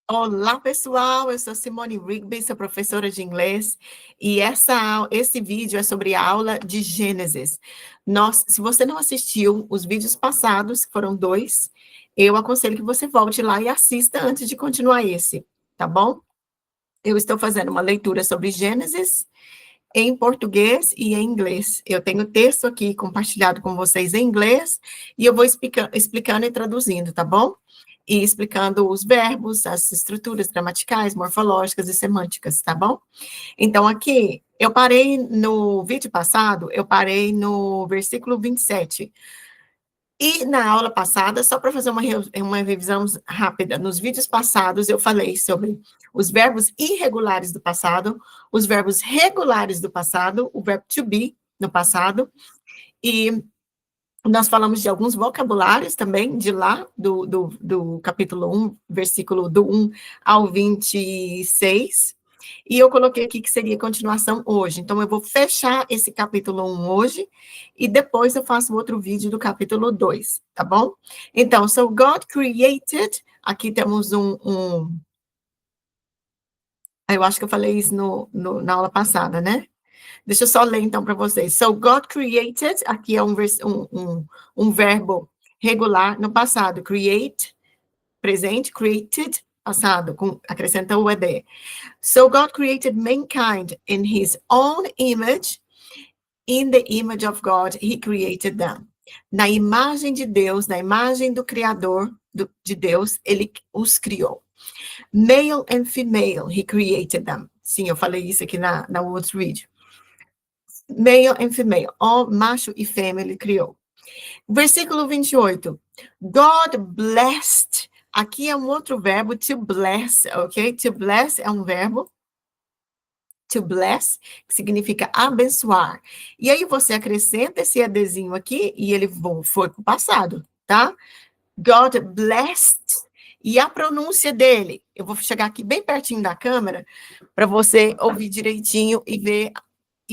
Olá, pessoal. Eu sou Simone Rigby, sou professora de inglês, e esse vídeo é sobre a aula de Gênesis. Se você não assistiu os vídeos passados, que foram 2, eu aconselho que você volte lá e assista antes de continuar esse, tá bom? Eu estou fazendo uma leitura sobre Gênesis em português e em inglês. Eu tenho texto aqui compartilhado com vocês em inglês, e eu vou explicando e traduzindo, tá bom? E explicando os verbos, as estruturas gramaticais, morfológicas e semânticas, tá bom? Então, aqui, eu parei no vídeo passado, eu parei no versículo 27. E na aula passada, só para fazer uma revisão rápida, nos vídeos passados eu falei sobre os verbos irregulares do passado, os verbos regulares do passado, o verbo to be no passado, e nós falamos de alguns vocabulários também, de lá, do capítulo 1, versículo do 1 ao 26, e eu coloquei aqui que seria continuação hoje. Então, eu vou fechar esse capítulo 1 hoje, e depois eu faço outro vídeo do capítulo 2, tá bom? Então, so God created, aqui temos eu acho que eu falei isso na aula passada, né? Deixa eu só ler, então, para vocês. So, God created, aqui é um verbo regular no passado. Create, presente, created, passado, acrescenta o ed. So, God created mankind in his own image. In the image of God, he created them. Na imagem de Deus, na imagem do Criador, de Deus, ele os criou. Male and female, he created them. Sim, eu falei isso aqui na outro vídeo. Male and female, macho e fêmea ele criou. Versículo 28. God blessed. Aqui é um outro verbo, to bless, ok? To bless é um verbo. To bless, que significa abençoar. E aí você acrescenta esse adzinho aqui e ele foi para o passado, tá? God blessed. E a pronúncia dele, eu vou chegar aqui bem pertinho da câmera para você ouvir direitinho e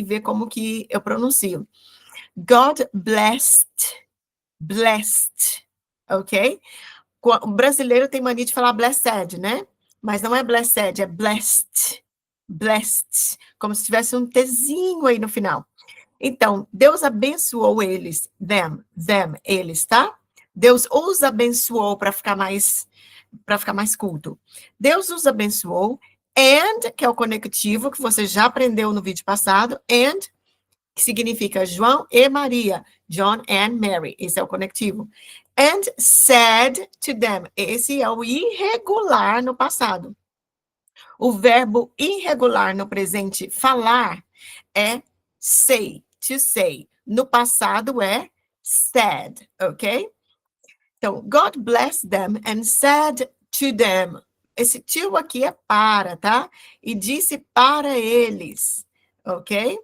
ver como que eu pronuncio. God blessed, blessed, ok? O brasileiro tem mania de falar blessed, né? Mas não é blessed, é blessed, blessed, como se tivesse um Tzinho aí no final. Então, Deus abençoou eles, them, eles, tá? Deus os abençoou para ficar mais culto. Deus os abençoou, and, que é o conectivo que você já aprendeu no vídeo passado, and, que significa João e Maria, John and Mary, esse é o conectivo. And said to them, esse é o irregular no passado. O verbo irregular no presente, falar, é say, to say. No passado é said, ok? Então, God blessed them and said to them. Esse to aqui é para, tá? E disse para eles, ok?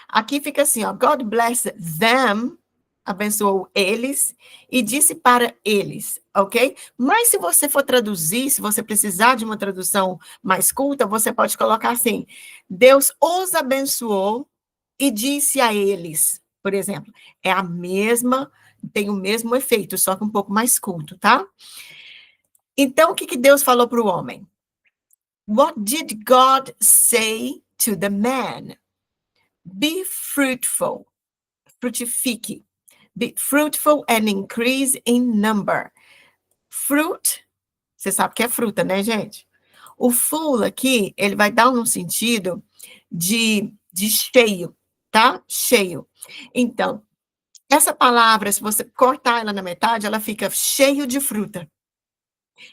Aqui fica assim, ó, God bless them, abençoou eles, e disse para eles, ok? Mas se você for traduzir, se você precisar de uma tradução mais culta, você pode colocar assim, Deus os abençoou e disse a eles, por exemplo. É a mesma, tem o mesmo efeito, só que um pouco mais culto, tá? Então, o que Deus falou para o homem? What did God say to the man? Be fruitful, frutifique. Be fruitful and increase in number. Fruit, você sabe que é fruta, né, gente? O full aqui, ele vai dar um sentido de cheio, tá? Cheio. Então, essa palavra, se você cortar ela na metade, ela fica cheio de fruta.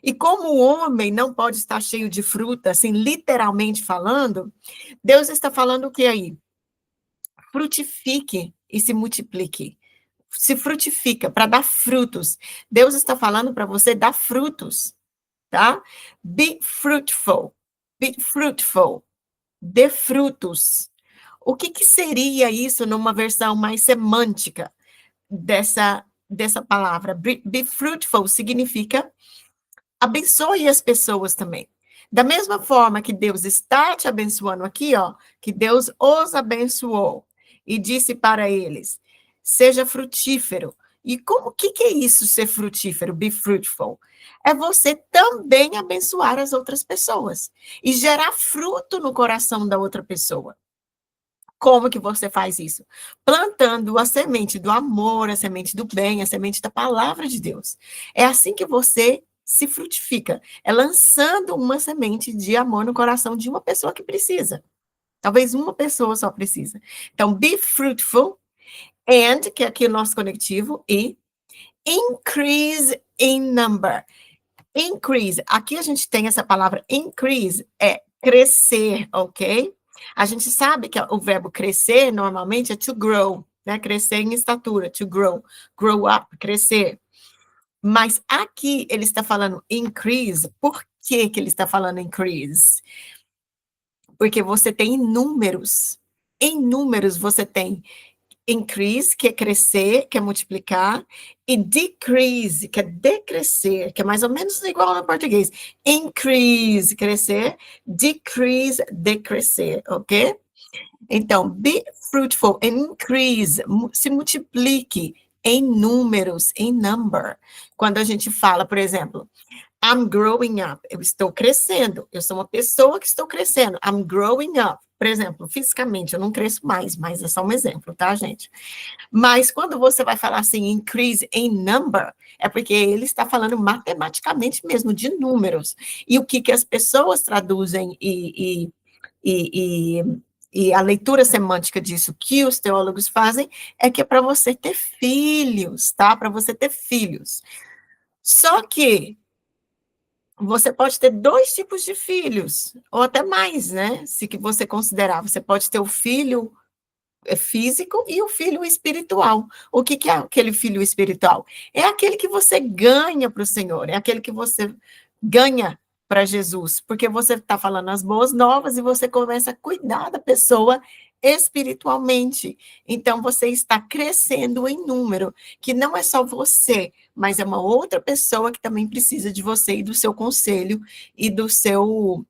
E como o homem não pode estar cheio de fruta, assim, literalmente falando, Deus está falando o que aí? Frutifique e se multiplique. Se frutifica para dar frutos. Deus está falando para você dar frutos, tá? Be fruitful. Be fruitful. Dê frutos. O que seria isso numa versão mais semântica dessa palavra? Be fruitful significa abençoe as pessoas também. Da mesma forma que Deus está te abençoando aqui, ó, que Deus os abençoou e disse para eles, seja frutífero E como que é isso, ser frutífero, be fruitful? É você também abençoar as outras pessoas e gerar fruto no coração da outra pessoa. Como que você faz isso? Plantando a semente do amor, a semente do bem, a semente da palavra de Deus. É assim que você se frutifica. É lançando uma semente de amor no coração de uma pessoa que precisa. Talvez uma pessoa só precisa. Então, be fruitful and, que é aqui o nosso conectivo, e increase in number. Increase, aqui a gente tem essa palavra increase, é crescer, ok? A gente sabe que o verbo crescer, normalmente, é to grow, né? Crescer em estatura, to grow up, crescer. Mas aqui ele está falando increase, por que que ele está falando increase? Porque você tem em números você tem increase, que é crescer, que é multiplicar, e decrease, que é decrescer, que é mais ou menos igual no português. Increase, crescer, decrease, decrescer, ok? Então, be fruitful and increase, se multiplique em números, em number. Quando a gente fala, por exemplo, I'm growing up. Eu estou crescendo. Eu sou uma pessoa que estou crescendo. I'm growing up. Por exemplo, fisicamente, eu não cresço mais, mas é só um exemplo, tá, gente? Mas quando você vai falar assim, increase in number, é porque ele está falando matematicamente mesmo, de números. E o que, que as pessoas traduzem e, e a leitura semântica disso que os teólogos fazem é que é para você ter filhos, tá? Para você ter filhos. Só que você pode ter 2 tipos de filhos, ou até mais, né, se que você considerar. Você pode ter o filho físico e o filho espiritual. O que que é aquele filho espiritual? É aquele que você ganha para o Senhor, é aquele que você ganha para Jesus, porque você está falando as boas novas e você começa a cuidar da pessoa espiritualmente. Então, você está crescendo em número, que não é só você, mas é uma outra pessoa que também precisa de você e do seu conselho e do seu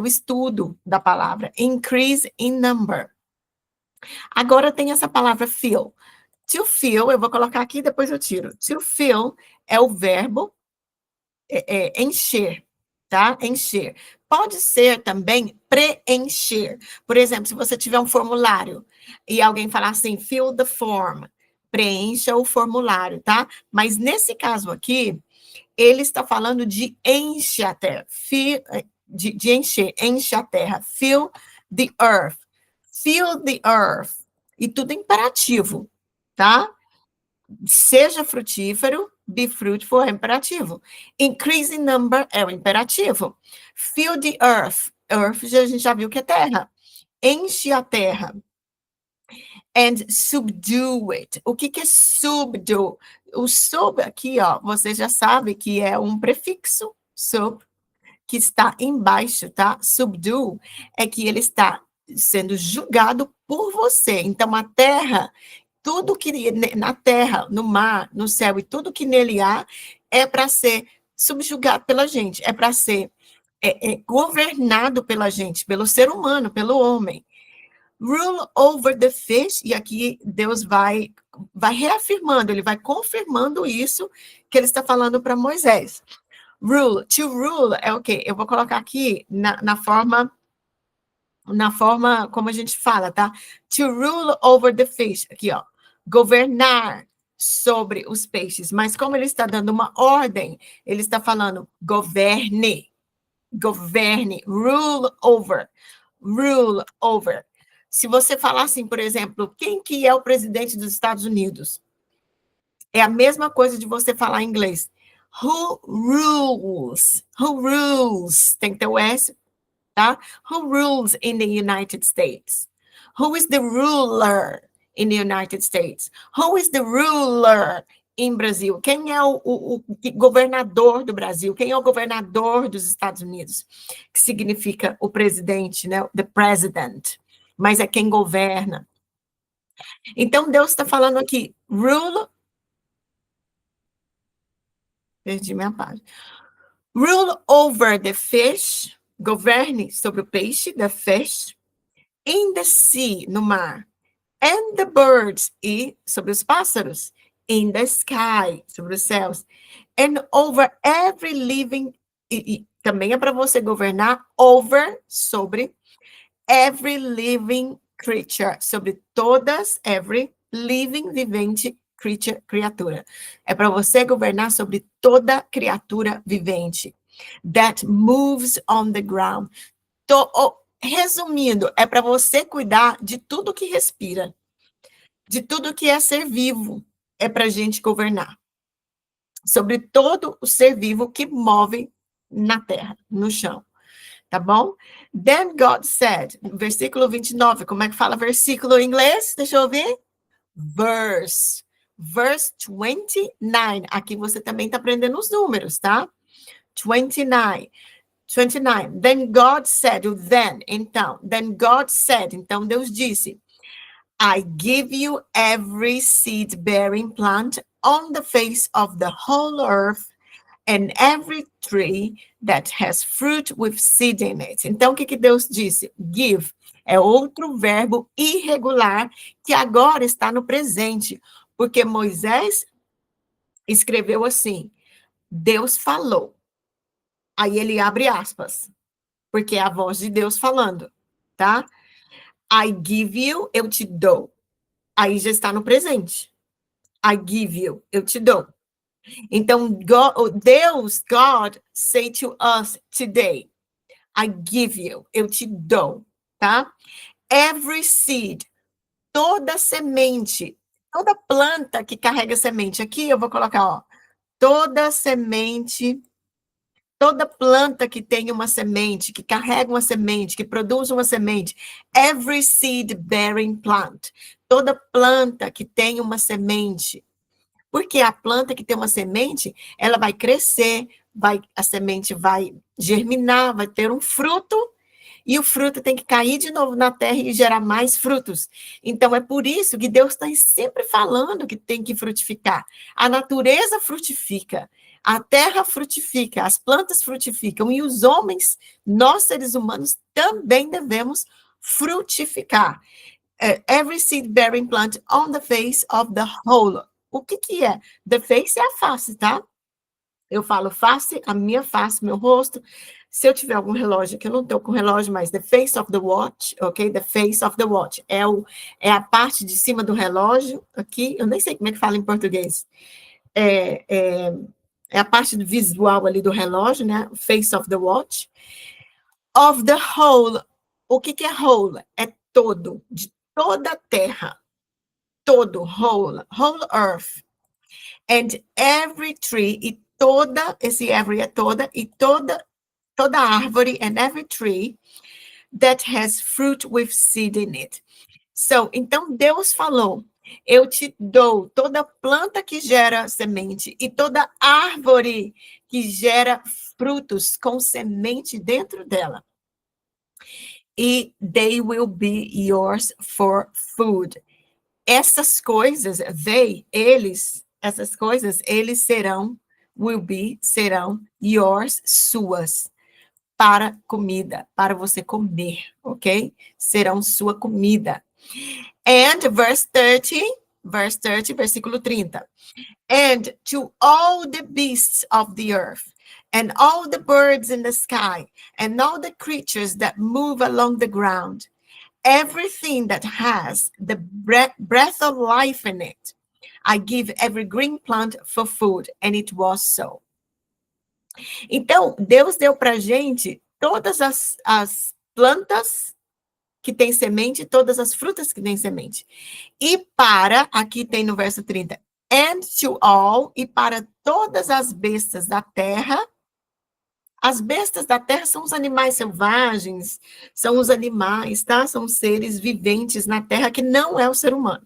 estudo da palavra. Increase in number. Agora tem essa palavra fill. To fill, eu vou colocar aqui, depois eu tiro. To fill é o verbo encher, tá? Encher. Pode ser também preencher. Por exemplo, se você tiver um formulário e alguém falar assim, fill the form, preencha o formulário, tá? Mas nesse caso aqui, ele está falando de enche a terra, de encher, enche a terra, fill the earth, fill the earth, e tudo imperativo, tá? Seja frutífero, be fruitful é imperativo. Increase in number é o imperativo. Fill the earth, earth a gente já viu que é terra. Enche a terra. And subdue it. O que é subdue? O sub aqui, ó, você já sabe que é um prefixo, sub, que está embaixo, tá? Subdue é que ele está sendo julgado por você. Então, a terra, tudo que na terra, no mar, no céu e tudo que nele há, é para ser subjugado pela gente, é para ser governado pela gente, pelo ser humano, pelo homem. Rule over the fish, e aqui Deus vai reafirmando, ele vai confirmando isso que ele está falando para Moisés. Rule, to rule é o quê? Eu vou colocar aqui na forma como a gente fala, tá? To rule over the fish, aqui, ó. Governar sobre os peixes. Mas como ele está dando uma ordem, ele está falando governe, rule over. Se você falar assim, por exemplo, quem que é o presidente dos Estados Unidos? É a mesma coisa de você falar em inglês. Who rules? Who rules? Tem que ter o S, tá? Who rules in the United States? Who is the ruler in the United States? Who is the ruler em Brasil? Quem é o governador do Brasil? Quem é o governador dos Estados Unidos? Que significa o presidente, né? The president. Mas é quem governa. Então, Deus está falando aqui, rule. Perdi minha página. Rule over the fish, governe sobre o peixe, the fish, in the sea, no mar, and the birds, e sobre os pássaros, in the sky, sobre os céus, and over every living, e também é para você governar over, sobre every living creature, sobre todas, every living, vivente, creature, criatura. É para você governar sobre toda criatura vivente that moves on the ground. Resumindo, é para você cuidar de tudo que respira, de tudo que é ser vivo, é para a gente governar. Sobre todo o ser vivo que move na terra, no chão. Tá bom? Then God said, versículo 29, como é que fala versículo em inglês? Deixa eu ver. Verse 29. Aqui você também está aprendendo os números, tá? 29. Then God said, then God said, então Deus disse, I give you every seed-bearing plant on the face of the whole earth, and every tree that has fruit with seed in it. Então, o que Deus disse? Give é outro verbo irregular que agora está no presente, porque Moisés escreveu assim, Deus falou. Aí ele abre aspas, porque é a voz de Deus falando, tá? I give you, eu te dou. Aí já está no presente. I give you, eu te dou. Então, Deus, God, say to us today, I give you, eu te dou, tá? Every seed, toda semente, toda planta que carrega semente. Aqui eu vou colocar, ó, toda semente, toda planta que tem uma semente, que carrega uma semente, que produz uma semente. Every seed bearing plant, toda planta que tem uma semente. Porque a planta que tem uma semente, ela vai crescer, a semente vai germinar, vai ter um fruto, e o fruto tem que cair de novo na terra e gerar mais frutos. Então, é por isso que Deus está sempre falando que tem que frutificar. A natureza frutifica, a terra frutifica, as plantas frutificam, e os homens, nós seres humanos, também devemos frutificar. Every seed-bearing plant on the face of the whole. O que é? The face é a face, tá? Eu falo face, a minha face, meu rosto. Se eu tiver algum relógio, que eu não estou com relógio, mas the face of the watch, ok? The face of the watch. É a parte de cima do relógio, aqui. Eu nem sei como é que fala em português. É a parte do visual ali do relógio, né? Face of the watch. Of the whole. O que é whole? É todo, de toda a terra. Todo, whole earth. And every tree, e toda, esse every é toda, e toda árvore, and every tree that has fruit with seed in it. So, então Deus falou, eu te dou toda planta que gera semente e toda árvore que gera frutos com semente dentro dela. E they will be yours for food. Essas coisas, essas coisas, eles serão, serão yours, suas, para comida, para você comer, ok? Serão sua comida. And verse 30, versículo 30. And to all the beasts of the earth, and all the birds in the sky, and all the creatures that move along the ground, everything that has the breath of life in it, I give every green plant for food, and it was so. Então, Deus deu para a gente todas as plantas que têm semente, todas as frutas que têm semente. E aqui tem no verso 30, and to all, e para todas as bestas da terra. As bestas da terra são os animais selvagens, são os animais, tá? São seres viventes na terra que não é o ser humano.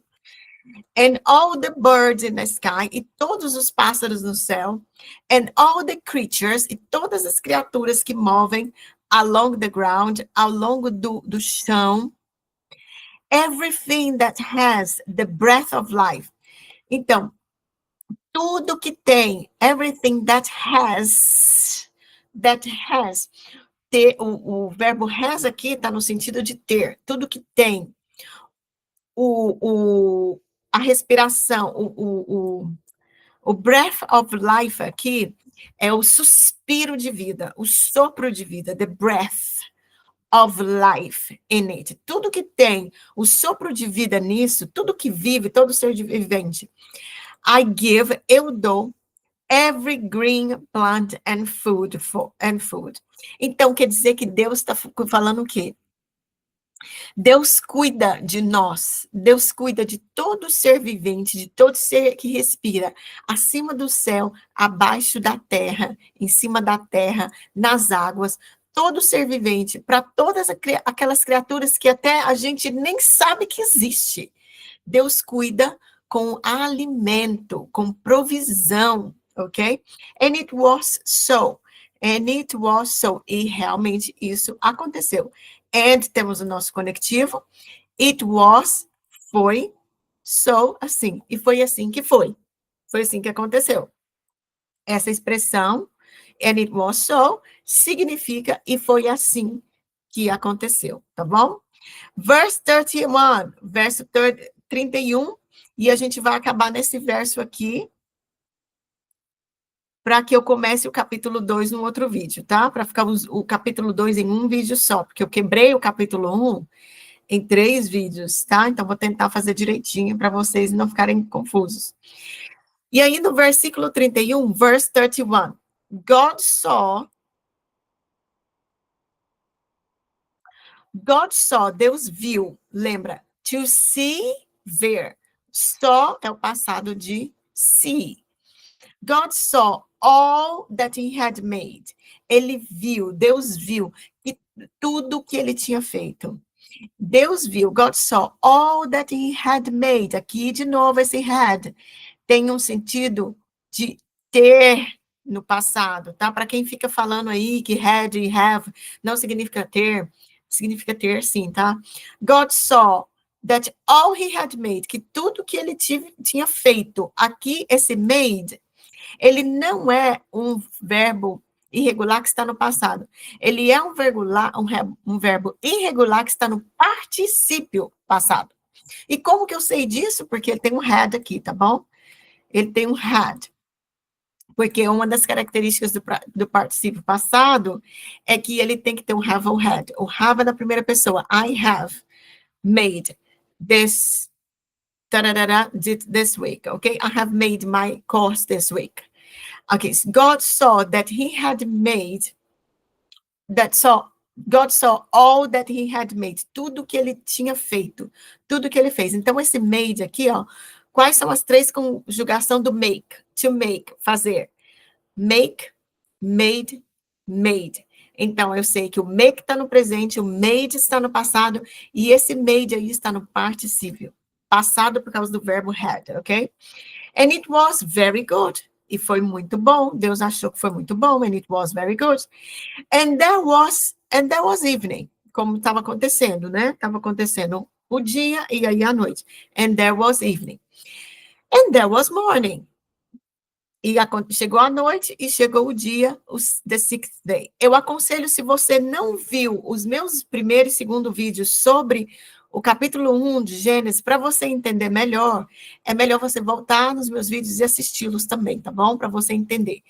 And all the birds in the sky, e todos os pássaros no céu, and all the creatures, e todas as criaturas que movem along the ground, ao longo do chão, everything that has the breath of life. Então, tudo que tem, everything that has, ter, o verbo has aqui está no sentido de ter, tudo que tem a respiração, o breath of life aqui é o suspiro de vida, o sopro de vida, the breath of life in it. Tudo que tem o sopro de vida nisso, tudo que vive, todo ser vivente. I give, eu dou, every green plant and food. Então, quer dizer que Deus está falando o quê? Deus cuida de nós, Deus cuida de todo ser vivente, de todo ser que respira, acima do céu, abaixo da terra, em cima da terra, nas águas, todo ser vivente, para todas aquelas criaturas que até a gente nem sabe que existe. Deus cuida com alimento, com provisão, ok? And it was so. And it was so. E realmente isso aconteceu. And temos o nosso conectivo. It was, foi, so, assim. E foi assim que foi. Foi assim que aconteceu. Essa expressão, and it was so, significa e foi assim que aconteceu, tá bom? Verse 31, verso 31, e a gente vai acabar nesse verso aqui, para que eu comece o capítulo 2 no outro vídeo, tá? Para ficar o capítulo 2 em um vídeo só, porque eu quebrei o capítulo 1 em 3 vídeos, tá? Então, vou tentar fazer direitinho para vocês não ficarem confusos. E aí, no versículo 31, verse 31, God saw, Deus viu, lembra? To see, ver. Saw é o passado de see. God saw all that he had made. Ele viu, Deus viu e tudo que ele tinha feito. Deus viu, God saw all that he had made. Aqui, de novo, esse had tem um sentido de ter no passado, tá? Para quem fica falando aí que had e have não significa ter sim, tá? God saw that all he had made, que tudo que ele tinha feito. Aqui, esse made, ele não é um verbo irregular que está no passado. Ele é um verbo irregular que está no particípio passado. E como que eu sei disso? Porque ele tem um had aqui, tá bom? Ele tem um had. Porque uma das características do particípio passado é que ele tem que ter um have ou had. O have é da primeira pessoa. I have made this this week, okay? I have made my course this week. Okay, so God saw that he had made, God saw all that he had made, tudo que ele tinha feito, tudo que ele fez. Então, esse made aqui, ó, quais são as 3 conjugações do make? To make, fazer. Make, made, made. Então, eu sei que o make está no presente, o made está no passado, e esse made aí está no particípio. Passado por causa do verbo had, ok? And it was very good. E foi muito bom. Deus achou que foi muito bom. And it was very good. And there was evening. Como estava acontecendo, né? Estava acontecendo o dia e aí a noite. And there was evening. And there was morning. E chegou a noite e chegou o dia, the sixth day. Eu aconselho, se você não viu os meus primeiro e segundo vídeos sobre o capítulo 1 de Gênesis, para você entender melhor, é melhor você voltar nos meus vídeos e assisti-los também, tá bom? Para você entender.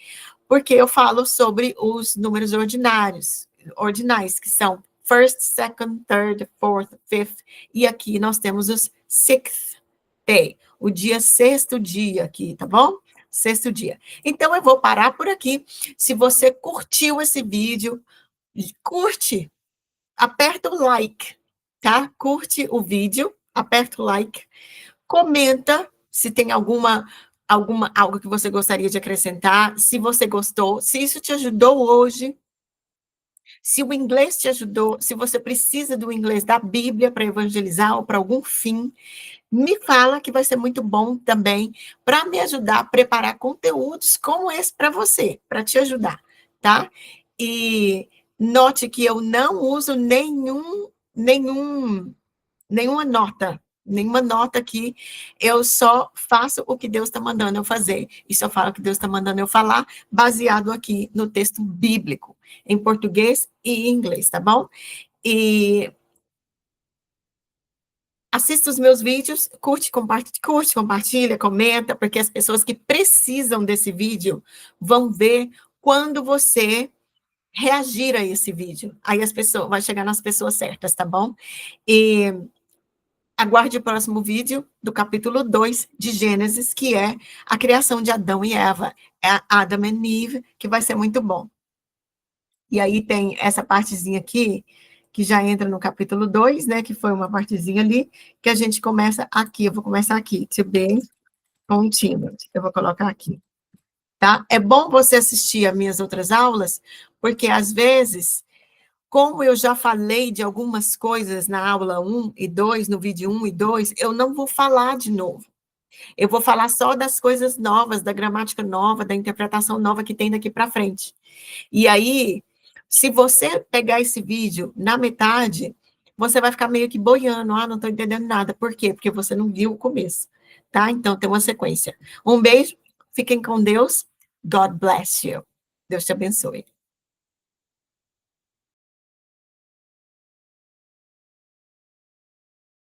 Porque eu falo sobre os números ordinais, que são first, second, third, fourth, fifth, e aqui nós temos os sixth day, o dia sexto dia aqui, tá bom? Sexto dia. Então, eu vou parar por aqui. Se você curtiu esse vídeo, curte, aperta o like, tá? Curte o vídeo, aperta o like, comenta se tem algo que você gostaria de acrescentar, se você gostou, se isso te ajudou hoje, se o inglês te ajudou, se você precisa do inglês da Bíblia para evangelizar ou para algum fim, me fala que vai ser muito bom também para me ajudar a preparar conteúdos como esse para você, para te ajudar, tá? E note que eu não uso nenhuma nota aqui, eu só faço o que Deus está mandando eu fazer, e só falo o que Deus está mandando eu falar, baseado aqui no texto bíblico, em português e em inglês, tá bom? E Assista os meus vídeos, curte, compartilha, comenta, porque as pessoas que precisam desse vídeo vão ver quando você reagir a esse vídeo. Aí as pessoas, vai chegar nas pessoas certas, tá bom? E aguarde o próximo vídeo do capítulo 2 de Gênesis, que é a criação de Adão e Eva, é Adam and Eve, que vai ser muito bom. E aí tem essa partezinha aqui, que já entra no capítulo 2, né, que foi uma partezinha ali, que a gente começa aqui, eu vou começar aqui, to be continued, eu vou colocar aqui, tá? É bom você assistir as minhas outras aulas, porque às vezes, como eu já falei de algumas coisas na aula 1 e 2, no vídeo 1 e 2, eu não vou falar de novo. Eu vou falar só das coisas novas, da gramática nova, da interpretação nova que tem daqui para frente. E aí, se você pegar esse vídeo na metade, você vai ficar meio que boiando, não estou entendendo nada. Por quê? Porque você não viu o começo, tá? Então, tem uma sequência. Um beijo, fiquem com Deus. God bless you. Deus te abençoe.